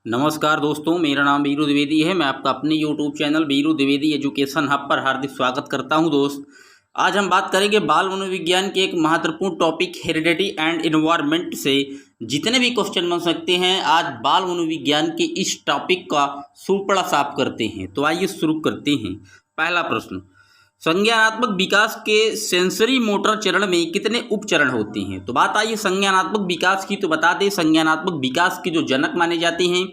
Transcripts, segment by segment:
नमस्कार दोस्तों, मेरा नाम बीरू द्विवेदी है। मैं आपका अपने YouTube channel Biru Dwivedi education hub पर हार्दिक स्वागत करता हूं। दोस्त, आज हम बात करेंगे बाल मनोविज्ञान के एक महत्वपूर्ण टॉपिक हेरिडिटी एंड एनवायरनमेंट से जितने भी क्वेश्चन बन सकते हैं, आज बाल मनोविज्ञान के इस टॉपिक का सूपड़ा साफ करते हैं। तो आइए शुरू करते हैं। पहला प्रश्न, संज्ञानात्मक विकास के सेंसरी मोटर चरण में कितने उपचरण होते हैं? तो बात आई संज्ञानात्मक विकास की, तो बता दें संज्ञानात्मक विकास के जो जनक माने जाते हैं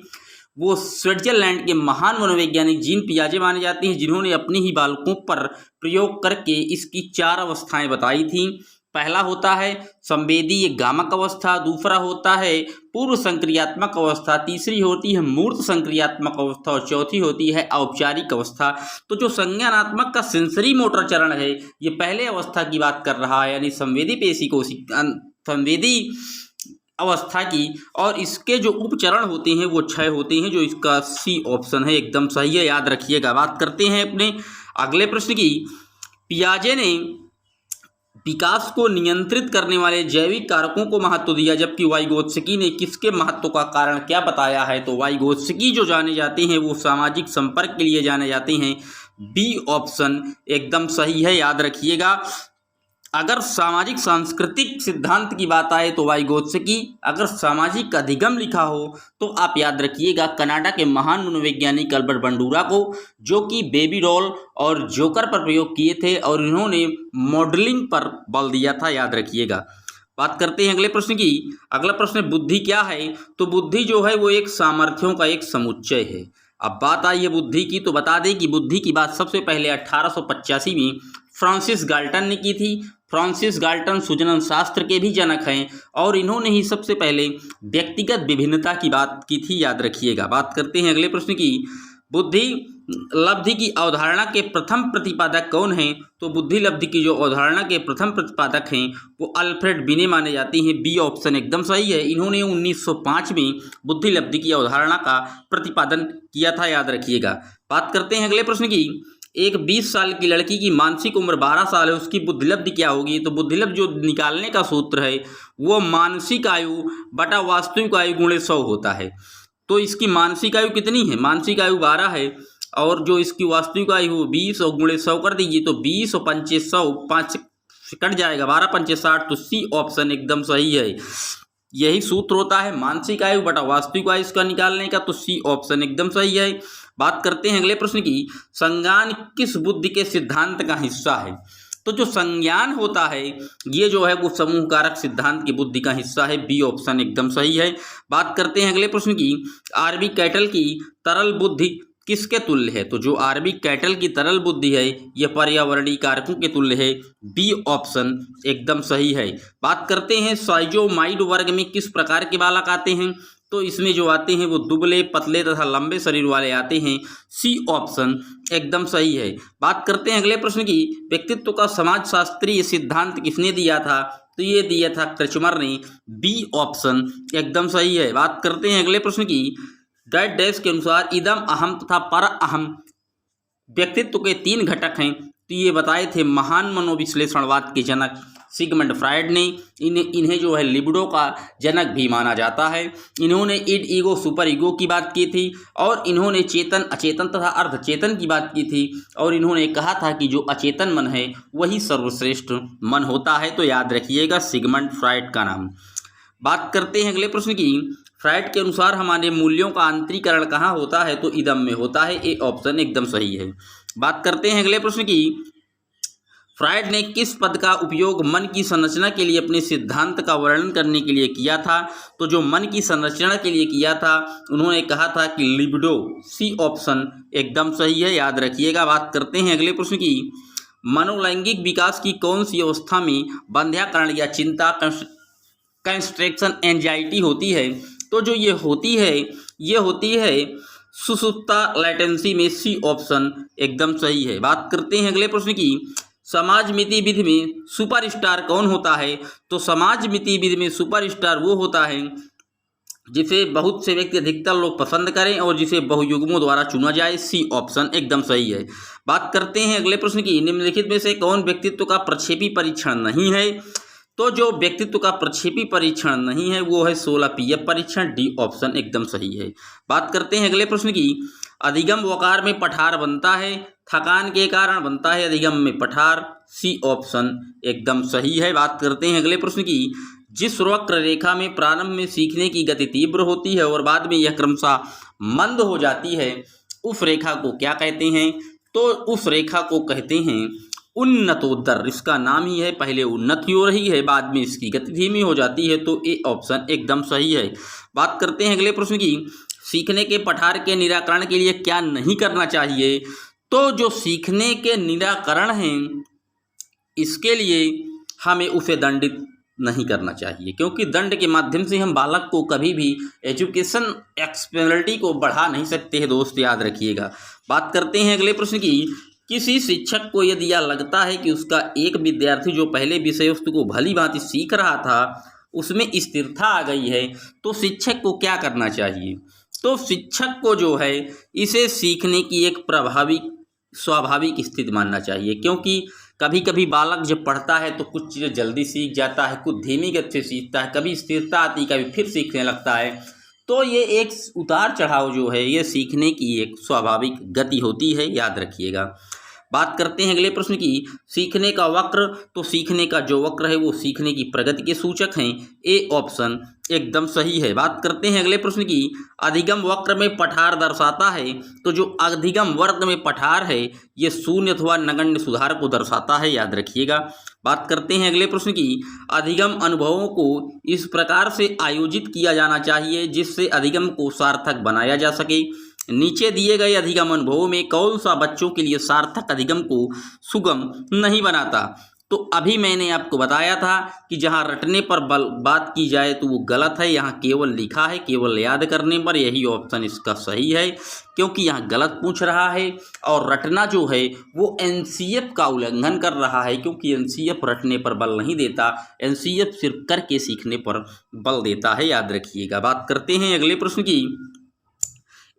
वो स्विट्जरलैंड के महान मनोवैज्ञानिक जीन पियाजे माने जाते हैं, जिन्होंने अपने ही बालकों पर प्रयोग करके इसकी 4 अवस्थाएं बताई थी। पहला होता है संवेदी गामक अवस्था, दूसरा होता है पूर्व संक्रियात्मक अवस्था, तीसरी होती है मूर्त संक्रियात्मक अवस्था और चौथी होती है औपचारिक अवस्था। तो जो संज्ञानात्मक का सेंसरी मोटर चरण है, ये पहले अवस्था की बात कर रहा है, यानी संवेदी पेशी को संवेदी अवस्था की, और इसके जो उपचरण होते हैं वो 6 होते हैं, जो इसका सी ऑप्शन है एकदम सही है, याद रखिएगा। बात करते हैं अपने अगले प्रश्न की। पियाजे ने विकास को नियंत्रित करने वाले जैविक कारकों को महत्व दिया, जबकि वाइगोत्स्की ने किसके महत्व का कारण क्या बताया है? तो वाइगोत्स्की जो जाने जाते हैं वो सामाजिक संपर्क के लिए जाने जाते हैं। बी ऑप्शन एकदम सही है, याद रखिएगा। अगर सामाजिक सांस्कृतिक सिद्धांत की बात आए तो वाइगोत्स्की, अगर सामाजिक अधिगम लिखा हो तो आप याद रखिएगा कनाडा के महान मनोवैज्ञानिक अल्बर्ट बंडूरा को, जो कि बेबी डॉल और जोकर पर प्रयोग किए थे और इन्होंने मॉडलिंग पर बल दिया था, याद रखिएगा। बात करते हैं अगले प्रश्न की। अगला प्रश्न, बुद्धि क्या है? तो बुद्धि जो है वो एक सामर्थ्यों का एक समुच्चय है। अब बात आई है बुद्धि की, तो बता दें कि बुद्धि की बात सबसे पहले 1885 में फ्रांसिस गाल्टन ने की थी। फ्रांसिस गाल्टन सूजन शास्त्र के भी जनक हैं और इन्होंने ही सबसे पहले व्यक्तिगत विभिन्नता की बात की थी, याद रखिएगा। बात करते हैं अगले प्रश्न की। बुद्धि लब्धि की अवधारणा के प्रथम प्रतिपादक कौन हैं? तो बुद्धि लब्धि की जो अवधारणा के प्रथम प्रतिपादक हैं वो अल्फ्रेड बिने माने जाते हैं। बी ऑप्शन एकदम सही है। इन्होंने 1905 में बुद्धि लब्धि की अवधारणा का प्रतिपादन किया था, याद रखिएगा। बात करते हैं अगले प्रश्न की। एक 20 साल की लड़की की मानसिक उम्र 12 साल है, उसकी बुद्धिलब्धि क्या होगी? तो बुद्धिलब्धि जो निकालने का सूत्र है वो मानसिक आयु बटा वास्तविक आयु गुणे 100 होता है। तो इसकी मानसिक आयु कितनी है? मानसिक आयु 12 है और जो इसकी वास्तविक आयु 20 और गुणे 100 कर दीजिए तो 20 और 5 100, 5 कट जाएगा, 12 5 60। तो सी ऑप्शन एकदम सही है। यही सूत्र होता है मानसिक आयु बटा वास्तविक आयु इसका निकालने का, तो सी ऑप्शन एकदम सही है। बात करते हैं अगले प्रश्न की। संज्ञान किस बुद्धि के सिद्धांत का हिस्सा है? तो जो संज्ञान होता है ये जो है वो समूह कारक सिद्धांत की बुद्धि का हिस्सा है। बी ऑप्शन एकदम सही है। बात करते हैं अगले प्रश्न की। आरबी कैटल की तरल बुद्धि किसके तुल्य है? तो जो आरबी कैटल की तरल बुद्धि है यह पर्यावरणीय कारकों के तुल्य है। बी ऑप्शन एकदम सही है। बात करते हैं साइजोमाइड वर्ग में किस प्रकार के बालक आते हैं? तो इसमें जो आते हैं वो दुबले, पतले तथा लंबे शरीर वाले आते हैं। सी ऑप्शन एकदम सही है। बात करते हैं अगले प्रश्न की। व्यक्तित्व का समाजशास्त्रीय सिद्धांत किसने दिया था? तो ये दिया था क्रिचमर ने। बी ऑप्शन एकदम सही है। बात करते हैं अगले प्रश्न की। डैश डैश के अनुसार इदम अहम तथा पर अहम व्यक्तित्व के 3 घटक हैं, तो ये बताए थे महान मनोविश्लेषणवाद के जनक सिगमंड फ्रायड ने। इन्हें जो है लिबिडो का जनक भी माना जाता है। इन्होंने इड, ईगो, सुपर ईगो की बात की थी और इन्होंने चेतन, अचेतन तथा अर्धचेतन की बात की थी और इन्होंने कहा था कि जो अचेतन मन है वही सर्वश्रेष्ठ मन होता है। तो याद रखिएगा सिगमंड फ्रायड का नाम। बात करते हैं अगले प्रश्न की। फ्रायड के अनुसार हमारे मूल्यों का आंतरीकरण कहाँ होता है? तो इदम में होता है। ए ऑप्शन एकदम सही है। बात करते हैं अगले प्रश्न की। फ्रायड ने किस पद का उपयोग मन की संरचना के लिए अपने सिद्धांत का वर्णन करने के लिए किया था? तो जो मन की संरचना के लिए किया था उन्होंने कहा था कि लिबिडो। सी ऑप्शन एकदम सही है, याद रखिएगा। बात करते हैं अगले प्रश्न की। मनोलैंगिक विकास की कौन सी अवस्था में बंध्याकरण या चिंता, कंस्ट्रेक्शन, एंजाइटी होती है? तो जो ये होती है सुसुप्ता लैटेंसी में। सी ऑप्शन एकदम सही है। बात करते हैं अगले प्रश्न की। समाज मिति विधि में सुपरस्टार कौन होता है? तो समाज मिति विधि में सुपरस्टार वो होता है जिसे बहुत से व्यक्ति, अधिकतर लोग पसंद करें और जिसे बहुयुग्मों द्वारा चुना जाए। सी ऑप्शन एकदम सही है। बात करते हैं अगले प्रश्न की। निम्नलिखित में से कौन व्यक्तित्व का प्रक्षेपी परीक्षण नहीं है? तो जो व्यक्तित्व का प्रक्षेपी परीक्षण नहीं है वो है 16 पीएफ परीक्षण, डी ऑप्शन एकदम सही है। बात करते हैं अगले प्रश्न की। अधिगम वकार में पठार बनता है, थकान के कारण बनता है अधिगम में पठार, सी ऑप्शन एकदम सही है। बात करते हैं अगले प्रश्न की। जिस वक्र रेखा में प्रारंभ में सीखने की गति तीव्र होती है और बाद में यह क्रमशः मंद हो जाती है, उस रेखा को क्या कहते हैं? तो उस रेखा को कहते हैं उन्नतोत्तर। इसका नाम ही है, पहले उन्नति हो रही है बाद में इसकी गति धीमी हो जाती है, तो ए ऑप्शन एकदम सही है। बात करते हैं अगले प्रश्न की। सीखने के पठार के निराकरण के लिए क्या नहीं करना चाहिए? तो जो सीखने के निराकरण हैं इसके लिए हमें उसे दंडित नहीं करना चाहिए, क्योंकि दंड के माध्यम से हम बालक को कभी भी एजुकेशन एक्सपेबिलिटी को बढ़ा नहीं सकते हैं दोस्त, याद रखिएगा। बात करते हैं अगले प्रश्न की। किसी शिक्षक को यदि यह लगता है कि उसका एक विद्यार्थी जो पहले विषय वस्तु को भली भांति सीख रहा था उसमें स्थिरता आ गई है, तो शिक्षक को क्या करना चाहिए? तो शिक्षक को जो है इसे सीखने की एक स्वाभाविक स्थिति मानना चाहिए, क्योंकि कभी कभी बालक जब पढ़ता है तो कुछ चीज़ें जल्दी सीख जाता है, कुछ धीमी गति से सीखता है, कभी स्थिरता आती, कभी फिर सीखने लगता है। तो ये एक उतार चढ़ाव जो है ये सीखने की एक स्वाभाविक गति होती है, याद रखिएगा। बात करते हैं अगले प्रश्न की। सीखने का वक्र, तो सीखने का जो वक्र है वो सीखने की प्रगति के सूचक हैं, ए ऑप्शन एकदम सही है। बात करते हैं अगले प्रश्न की। अधिगम वक्र में पठार दर्शाता है, तो जो अधिगम वर्ग में पठार है ये शून्य अथवा नगण्य सुधार को दर्शाता है, याद रखिएगा। बात करते हैं अगले प्रश्न की। अधिगम अनुभवों को इस प्रकार से आयोजित किया जाना चाहिए जिससे अधिगम को सार्थक बनाया जा सके। नीचे दिए गए अधिगम अनुभवों में कौन सा बच्चों के लिए सार्थक अधिगम को सुगम नहीं बनाता? तो अभी मैंने आपको बताया था कि जहाँ रटने पर बात की जाए तो वो गलत है, यहाँ केवल लिखा है केवल याद करने पर, यही ऑप्शन इसका सही है, क्योंकि यहाँ गलत पूछ रहा है। और रटना जो है वो एनसीएफ का उल्लंघन कर रहा है, क्योंकि एनसीएफ रटने पर बल नहीं देता, एनसीएफ सिर्फ करके सीखने पर बल देता है, याद रखिएगा। बात करते हैं अगले प्रश्न की।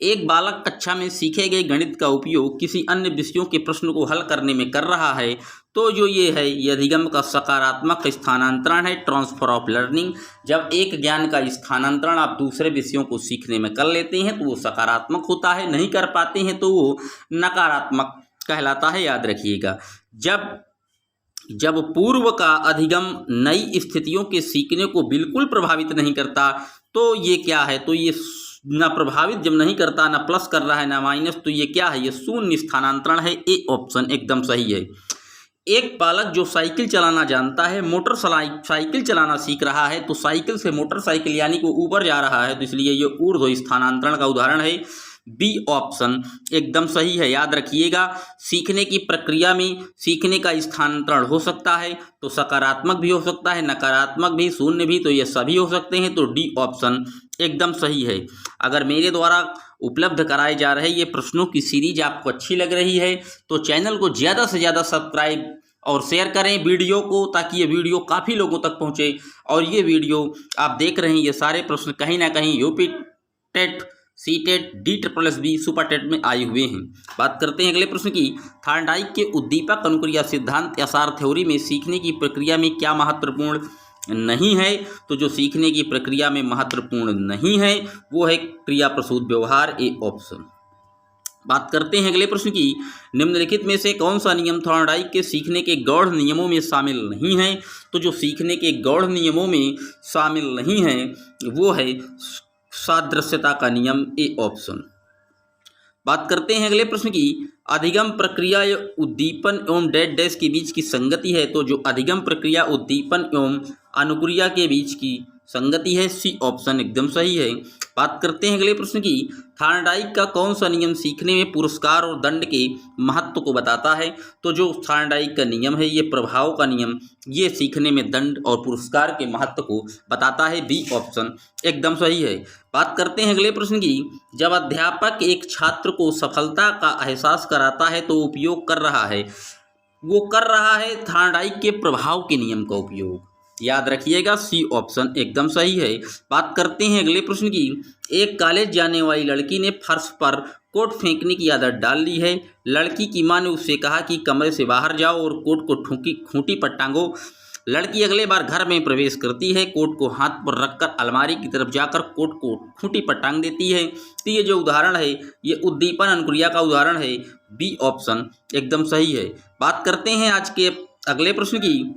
एक बालक कक्षा में सीखे गए गणित का उपयोग किसी अन्य विषयों के प्रश्न को हल करने में कर रहा है, तो जो ये है ये अधिगम का सकारात्मक स्थानांतरण है, ट्रांसफर ऑफ लर्निंग। जब एक ज्ञान का स्थानांतरण आप दूसरे विषयों को सीखने में कर लेते हैं तो वो सकारात्मक होता है, नहीं कर पाते हैं तो वो नकारात्मक कहलाता है, याद रखिएगा। जब पूर्व का अधिगम नई स्थितियों के सीखने को बिल्कुल प्रभावित नहीं करता, तो ये क्या है? तो ये ना प्रभावित जब नहीं करता, ना प्लस कर रहा है ना माइनस, तो ये क्या है? ये शून्य स्थानांतरण है, ए ऑप्शन एकदम सही है। एक बालक जो साइकिल चलाना जानता है मोटरसाइकिल चलाना सीख रहा है, तो साइकिल से मोटरसाइकिल यानी कि ऊपर जा रहा है, तो इसलिए ये ऊर्ध्व स्थानांतरण का उदाहरण है, बी ऑप्शन एकदम सही है, याद रखिएगा। सीखने की प्रक्रिया में सीखने का स्थानांतरण हो सकता है, तो सकारात्मक भी हो सकता है, नकारात्मक भी, शून्य भी, तो ये सभी हो सकते हैं, तो डी ऑप्शन एकदम सही है। अगर मेरे द्वारा उपलब्ध कराए जा रहे ये प्रश्नों की सीरीज आपको अच्छी लग रही है तो चैनल को ज़्यादा से ज़्यादा सब्सक्राइब और शेयर करें वीडियो को, ताकि ये वीडियो काफ़ी लोगों तक पहुँचे। और ये वीडियो आप देख रहे हैं ये सारे प्रश्न कहीं ना कहीं UP TET, C TET, DSSB super TET में आए हुए हैं। बात करते हैं अगले प्रश्न की। थॉर्नडाइक के उद्दीपक अनुक्रिया सिद्धांत एसआर थ्योरी में सीखने की प्रक्रिया में क्या महत्वपूर्ण नहीं है? तो जो सीखने की प्रक्रिया में महत्वपूर्ण नहीं है वो है क्रिया प्रसूत व्यवहार, ए ऑप्शन। बात करते हैं अगले प्रश्न की। निम्नलिखित में से कौन सा नियम थॉर्नडाइक के सीखने के गौड़ नियमों में शामिल नहीं है? तो जो सीखने के गौड़ नियमों में शामिल नहीं है वो है सादृश्यता का नियम, ए ऑप्शन। बात करते हैं अगले प्रश्न की। अधिगम प्रक्रिया उद्दीपन एवं डैश डैश के बीच की संगति है, तो जो अधिगम प्रक्रिया उद्दीपन एवं अनुक्रिया के बीच की संगति है, सी ऑप्शन एकदम सही है। बात करते हैं अगले प्रश्न की। थॉर्नडाइक का कौन सा नियम सीखने में पुरस्कार और दंड के महत्व को बताता है? तो जो थॉर्नडाइक का नियम है ये प्रभाव का नियम, ये सीखने में दंड और पुरस्कार के महत्व को बताता है, बी ऑप्शन एकदम सही है। बात करते हैं अगले प्रश्न की। जब अध्यापक एक छात्र को सफलता का एहसास कराता है तो उपयोग कर रहा है थॉर्नडाइक के प्रभाव के नियम का उपयोग, याद रखिएगा, सी ऑप्शन एकदम सही है। बात करते हैं अगले प्रश्न की। एक कॉलेज जाने वाली लड़की ने फर्श पर कोट फेंकने की आदत डाल ली है। लड़की की मां ने उससे कहा कि कमरे से बाहर जाओ और कोट को खूंटी पर टांगो। लड़की अगले बार घर में प्रवेश करती है, कोट को हाथ पर रखकर अलमारी की तरफ जाकर कोट को खूंटी पर टांग देती है। तो ये जो उदाहरण है ये उद्दीपन अनुक्रिया का उदाहरण है। बी ऑप्शन एकदम सही है। बात करते हैं आज के अगले प्रश्न की।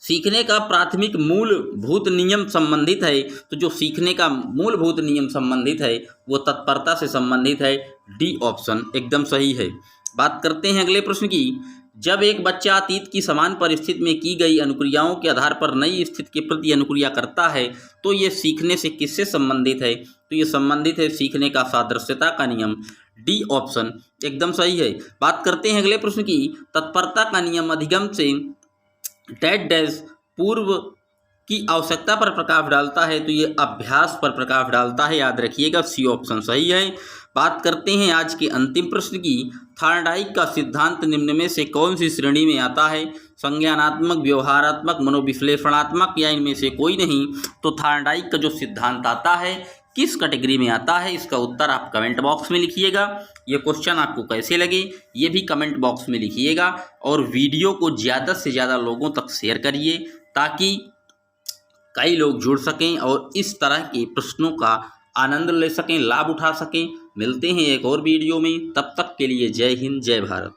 सीखने का प्राथमिक मूलभूत नियम संबंधित है, तो जो सीखने का मूलभूत नियम संबंधित है वो तत्परता से संबंधित है। डी ऑप्शन एकदम सही है। बात करते हैं अगले प्रश्न की। जब एक बच्चा अतीत की समान परिस्थिति में की गई अनुक्रियाओं के आधार पर नई स्थिति के प्रति अनुक्रिया करता है तो ये सीखने से किससे संबंधित है? तो ये संबंधित है सीखने का सादृश्यता का नियम। डी ऑप्शन एकदम सही है। बात करते हैं अगले प्रश्न की। तत्परता का नियम अधिगम से डैश डैश पूर्व की आवश्यकता पर प्रकाश डालता है, तो ये अभ्यास पर प्रकाश डालता है, याद रखिएगा सी ऑप्शन सही है। बात करते हैं आज के अंतिम प्रश्न की। थॉर्नडाइक का सिद्धांत निम्न में से कौन सी श्रेणी में आता है? संज्ञानात्मक, व्यवहारात्मक, मनोविश्लेषणात्मक या इनमें से कोई नहीं? तो थॉर्नडाइक का जो सिद्धांत आता है किस कैटेगरी में आता है? इसका उत्तर आप कमेंट बॉक्स में लिखिएगा। ये क्वेश्चन आपको कैसे लगे ये भी कमेंट बॉक्स में लिखिएगा और वीडियो को ज़्यादा से ज़्यादा लोगों तक शेयर करिए ताकि कई लोग जुड़ सकें और इस तरह के प्रश्नों का आनंद ले सकें, लाभ उठा सकें। मिलते हैं एक और वीडियो में, तब तक के लिए जय हिंद, जय भारत।